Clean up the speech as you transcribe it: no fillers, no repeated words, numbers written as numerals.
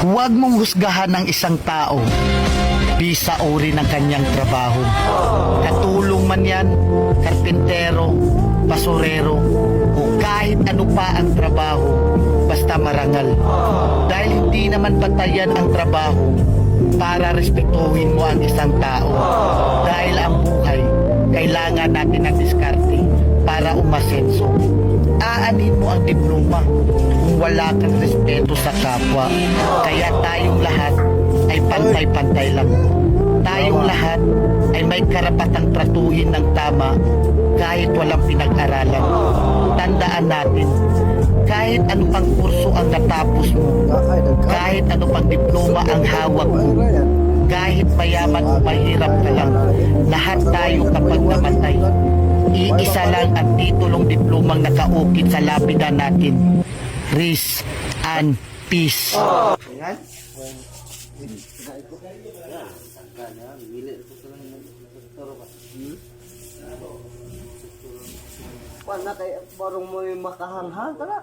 Huwag mong husgahan ng isang tao bisa uri ng kanyang trabaho. Katulong man yan, karpintero, basurero, o kahit ano pa ang trabaho, basta marangal. Dahil hindi naman batayan ang trabaho para respetuhin mo ang isang tao. Dahil ang buhay, kailangan natin ng diskarte para umasenso. Aanin mo ang diploma kung wala kang respeto sa kapwa. Kaya tayong lahat ay pantay-pantay lang. Tayong lahat ay may karapatang tratuhin ng tama kahit walang pinag-aralan. Tandaan natin, kahit ano pang kurso ang natapos mo, kahit ano pang diploma ang hawak mo, kahit mayaman o mahirap ka lang, lahat tayo kapag namatay, iisa lang ang titulong diplomang nakaukit sa lapida natin. Rest and peace. Wala kay barong mo yung makahanghang ka na.